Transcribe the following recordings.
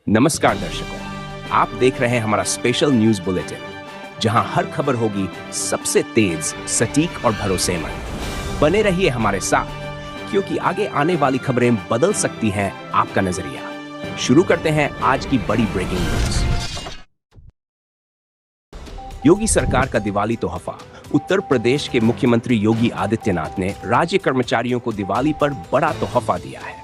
नमस्कार दर्शकों, आप देख रहे हैं हमारा स्पेशल न्यूज बुलेटिन, जहां हर खबर होगी सबसे तेज, सटीक और भरोसेमंद। बने रहिए हमारे साथ, क्योंकि आगे आने वाली खबरें बदल सकती हैं आपका नजरिया। शुरू करते हैं आज की बड़ी ब्रेकिंग न्यूज। योगी सरकार का दिवाली तोहफा। उत्तर प्रदेश के मुख्यमंत्री योगी आदित्यनाथ ने राज्य कर्मचारियों को दिवाली पर बड़ा तोहफा दिया है।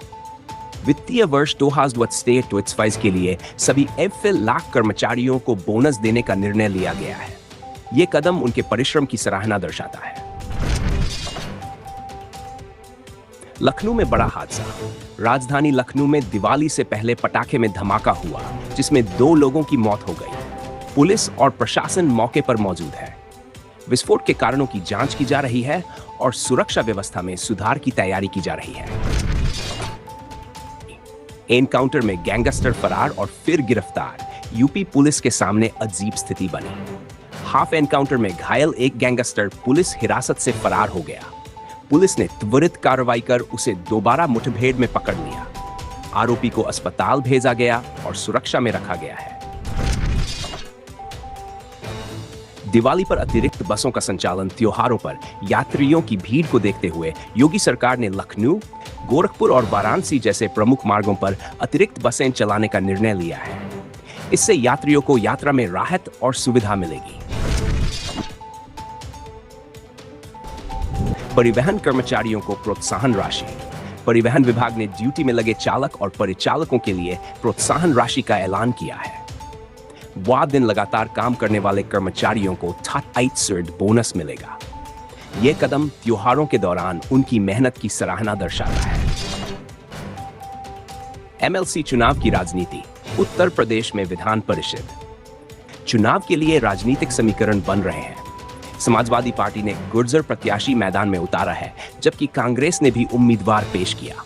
वित्तीय वर्ष 2023-24 के लिए सभी एफएल लाख कर्मचारियों को बोनस देने का निर्णय लिया गया है। यह कदम उनके परिश्रम की सराहना दर्शाता है। लखनऊ में बड़ा हादसा। राजधानी लखनऊ में दिवाली से पहले पटाखे में धमाका हुआ, जिसमें 2 लोगों की मौत हो गई। पुलिस और प्रशासन मौके पर मौजूद है। विस्फोट के कारणों की जांच की जा रही है और सुरक्षा व्यवस्था में सुधार की तैयारी की जा रही है। एनकाउंटर में गैंगस्टर फरार और फिर गिरफ्तार। यूपी पुलिस के सामने अजीब स्थिति बनी। हाफ एनकाउंटर में घायल एक गैंगस्टर पुलिस हिरासत से फरार हो गया। पुलिस ने त्वरित कार्रवाई कर उसे दोबारा मुठभेड़ में पकड़ लिया। आरोपी को अस्पताल भेजा गया और सुरक्षा में रखा गया है। दिवाली पर अतिरिक्त बसों का संचालन। त्योहारों पर यात्रियों की भीड़ को देखते हुए योगी सरकार ने लखनऊ, गोरखपुर और वाराणसी जैसे प्रमुख मार्गों पर अतिरिक्त बसें चलाने का निर्णय लिया है। इससे यात्रियों को यात्रा में राहत और सुविधा मिलेगी। परिवहन कर्मचारियों को प्रोत्साहन राशि। परिवहन विभाग ने ड्यूटी में लगे चालक और परिचालकों के लिए प्रोत्साहन राशि का ऐलान किया है। 12 दिन लगातार काम करने वाले कर्मचारियों को 8% बोनस मिलेगा। यह कदम त्योहारों के दौरान उनकी मेहनत की सराहना दर्शाता है। एमएलसी चुनाव की राजनीति। उत्तर प्रदेश में विधान परिषद चुनाव के लिए राजनीतिक समीकरण बन रहे हैं। समाजवादी पार्टी ने गुर्जर प्रत्याशी मैदान में उतारा है, जबकि कांग्रेस ने भी उम्मीदवार पेश किया।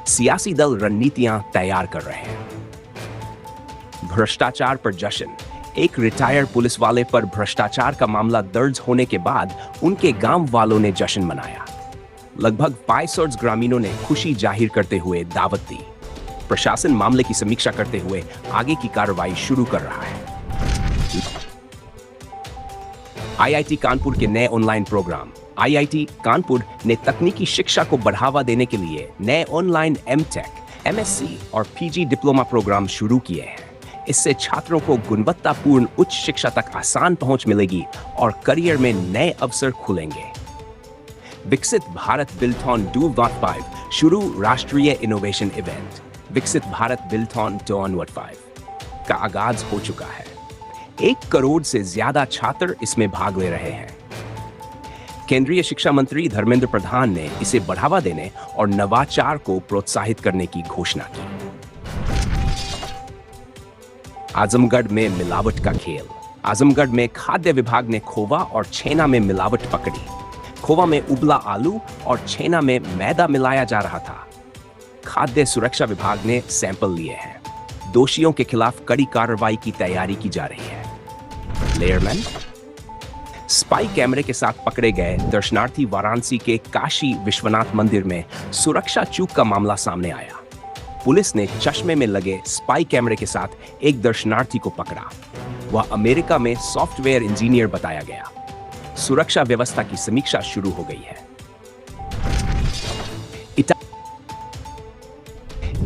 सियासी दल रणनीतियां तैयार कर रहे हैं। भ्रष्टाचार पर जश्न। एक रिटायर्ड पुलिस वाले पर भ्रष्टाचार का मामला दर्ज होने के बाद उनके गांव वालों ने जश्न मनाया। लगभग 500 ग्रामीणों ने खुशी जाहिर करते हुए दावत दी। प्रशासन मामले की समीक्षा करते हुए आगे की कार्रवाई शुरू कर रहा है। आईआईटी कानपुर के नए ऑनलाइन प्रोग्राम। आईआईटी कानपुर ने तकनीकी शिक्षा को बढ़ावा देने के लिए नए ऑनलाइन एमटेक, एमएससी और पीजी डिप्लोमा प्रोग्राम शुरू किए हैं। इससे छात्रों को गुणवत्तापूर्ण उच्च शिक्षा तक आसान पहुंच मिलेगी और करियर में नए अवसर खुलेंगे। विकसित भारत बिल्डथॉन 2025 शुरू। राष्ट्रीय इनोवेशन इवेंट विकसित भारत बिल्डथॉन 2025 का आगाज हो चुका है। 1 करोड़ से ज्यादा छात्र इसमें भाग ले रहे हैं। केंद्रीय शिक्षा मंत्री धर्मेंद्र प्रधान ने इसे बढ़ावा देने और नवाचार को प्रोत्साहित करने की घोषणा की। आजमगढ़ में मिलावट का खेल। आजमगढ़ में खाद्य विभाग ने खोवा और छेना में मिलावट पकड़ी। खोवा में उबला आलू और छेना में मैदा मिलाया जा रहा था। खाद्य सुरक्षा विभाग ने सैंपल लिए हैं। दोषियों के खिलाफ कड़ी कार्रवाई की तैयारी की जा रही है। लेयरमैन। स्पाई कैमरे के साथ पकड़े गए दर्शनार्थी। वाराणसी के काशी विश्वनाथ मंदिर में सुरक्षा चूक का मामला सामने आया। पुलिस ने चश्मे में लगे स्पाई कैमरे के साथ एक दर्शनार्थी को पकड़ा। वह अमेरिका में सॉफ्टवेयर इंजीनियर बताया गया। सुरक्षा व्यवस्था की समीक्षा शुरू हो गई है।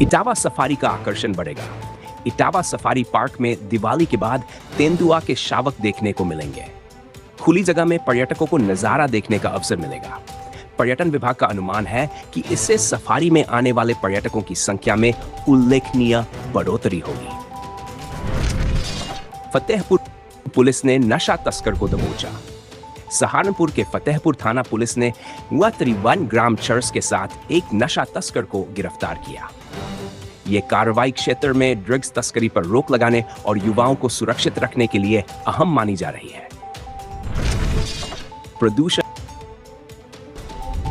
इटावा सफारी का आकर्षण बढ़ेगा। इटावा सफारी पार्क में दिवाली के बाद तेंदुआ के शावक देखने को मिलेंगे। खुली जगह में पर्यटकों को नजारा देखने का अवसर मिलेगा। पर्यटन विभाग का अनुमान है कि इससे सफारी में आने वाले पर्यटकों की संख्या में उल्लेखनीय बढ़ोतरी होगी। फतेहपुर पुलिस ने नशा तस्कर को दबोचा। सहारनपुर के फतेहपुर थाना पुलिस ने 53 ग्राम चरस के साथ एक नशा तस्कर को गिरफ्तार किया। यह कार्रवाई क्षेत्र में ड्रग्स तस्करी पर रोक लगाने और युवाओं को सुरक्षित रखने के लिए अहम मानी जा रही है।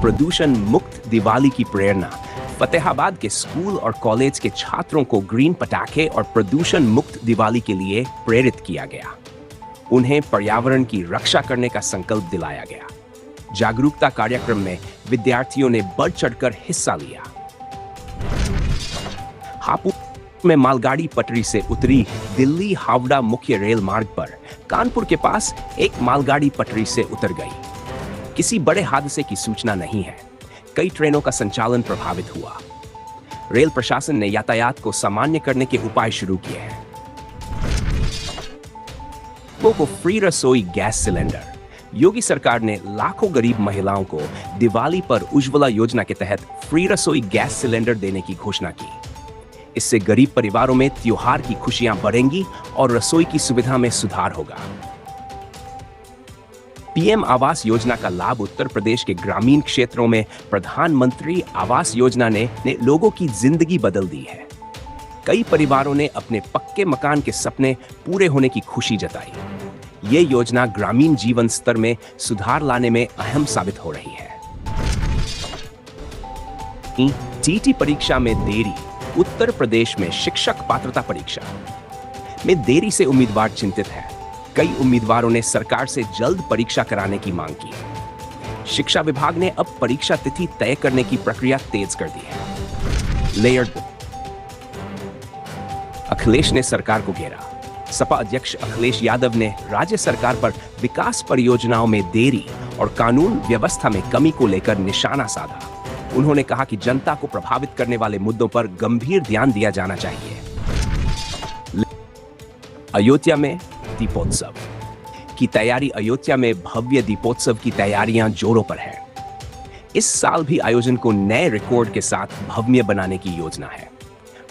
प्रदूषण मुक्त दिवाली की प्रेरणा। फतेहाबाद के स्कूल और कॉलेज के छात्रों को ग्रीन पटाखे और प्रदूषण मुक्त दिवाली के लिए प्रेरित किया गया। उन्हें पर्यावरण की रक्षा करने का संकल्प दिलाया गया। जागरूकता कार्यक्रम में विद्यार्थियों ने बढ़ चढ़कर हिस्सा लिया। में मालगाड़ी पटरी से उतरी दिल्ली हावड़ा मुख्य रेल मार्ग पर कानपुर के पास एक मालगाड़ी पटरी से उतर गई। किसी बड़े हादसे की सूचना नहीं है। कई ट्रेनों का संचालन प्रभावित हुआ। रेल प्रशासन ने यातायात को सामान्य करने के उपाय शुरू किए हैं। लोगों को फ्री रसोई गैस सिलेंडर। योगी सरकार ने लाखों गरीब महिलाओं को दिवाली पर उज्ज्वला योजना के तहत फ्री रसोई गैस सिलेंडर देने की घोषणा की। इससे गरीब परिवारों में त्योहार की खुशियां बढ़ेंगी और रसोई की सुविधा में सुधार होगा। पीएम आवास योजना का लाभ। उत्तर प्रदेश के ग्रामीण क्षेत्रों में प्रधानमंत्री आवास योजना ने लोगों की जिंदगी बदल दी है। कई परिवारों ने अपने पक्के मकान के सपने पूरे होने की खुशी जताई। ये योजना ग्रामीण जीवन स्तर में सुधार लाने में अहम साबित हो रही है। टीटी परीक्षा में देरी। उत्तर प्रदेश में शिक्षक पात्रता परीक्षा में देरी से उम्मीदवार चिंतित है। कई उम्मीदवारों ने सरकार से जल्द परीक्षा कराने की मांग की। शिक्षा विभाग ने अब परीक्षा तिथि तय करने की प्रक्रिया तेज कर दी है। लेयर्ड। अखिलेश ने सरकार को घेरा। सपा अध्यक्ष अखिलेश यादव ने राज्य सरकार पर विकास परियोजनाओं में देरी और कानून व्यवस्था में कमी को लेकर निशाना साधा। उन्होंने कहा कि जनता को प्रभावित करने वाले मुद्दों पर गंभीर ध्यान दिया जाना चाहिए। अयोध्या में दीपोत्सव की तैयारी। अयोध्या में भव्य दीपोत्सव की तैयारियां जोरों पर है। इस साल भी आयोजन को नए रिकॉर्ड के साथ भव्य बनाने की योजना है।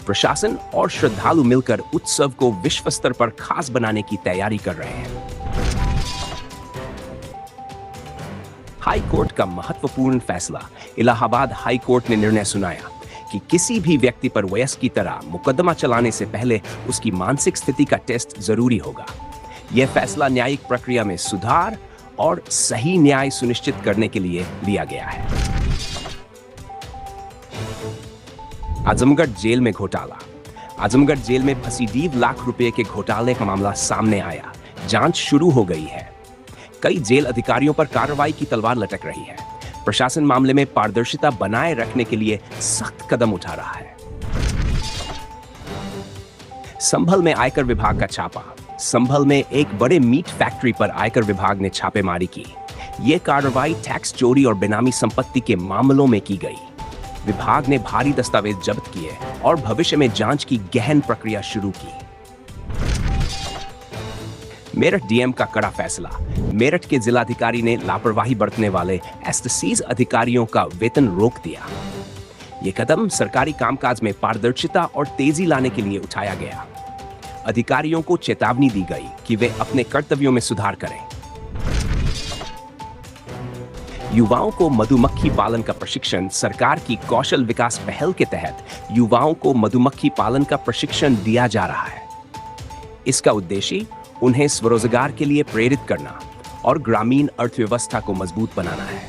प्रशासन और श्रद्धालु मिलकर उत्सव को विश्व स्तर पर खास बनाने की तैयारी कर रहे हैं। हाई कोर्ट का महत्वपूर्ण फैसला। इलाहाबाद हाई कोर्ट ने निर्णय सुनाया कि किसी भी व्यक्ति पर वयस्क की तरह मुकदमा चलाने से पहले उसकी मानसिक स्थिति का टेस्ट जरूरी होगा। यह फैसला न्यायिक प्रक्रिया में सुधार और सही न्याय सुनिश्चित करने के लिए लिया गया है। आजमगढ़ जेल में घोटाला। आजमगढ़ जेल में फंसी 1.5 लाख रुपए के घोटाले का मामला सामने आया। जांच शुरू हो गई है। कई जेल अधिकारियों पर कार्रवाई की तलवार लटक रही है। प्रशासन मामले में पारदर्शिता बनाए रखने के लिए सख्त कदम उठा रहा है। संभल में आयकर विभाग का छापा। संभल में एक बड़े मीट फैक्ट्री पर आयकर विभाग ने छापेमारी की। यह कार्रवाई टैक्स चोरी और बेनामी संपत्ति के मामलों में की गई। विभाग ने भारी दस्तावेज जब्त किए और भविष्य में जांच की गहन प्रक्रिया शुरू की। मेरठ डीएम का कड़ा फैसला। मेरठ के जिलाधिकारी ने लापरवाही बरतने वाले एसटीसीज अधिकारियों का वेतन रोक दिया। यह कदम सरकारी कामकाज में पारदर्शिता और तेजी लाने के लिए उठाया गया। अधिकारियों को चेतावनी दी गई कि वे अपने कर्तव्यों में सुधार करें। युवाओं को मधुमक्खी पालन का प्रशिक्षण। सरकार की कौशल विकास पहल के तहत युवाओं को मधुमक्खी पालन का प्रशिक्षण दिया जा रहा है। इसका उद्देश्य उन्हें स्वरोजगार के लिए प्रेरित करना और ग्रामीण अर्थव्यवस्था को मजबूत बनाना है।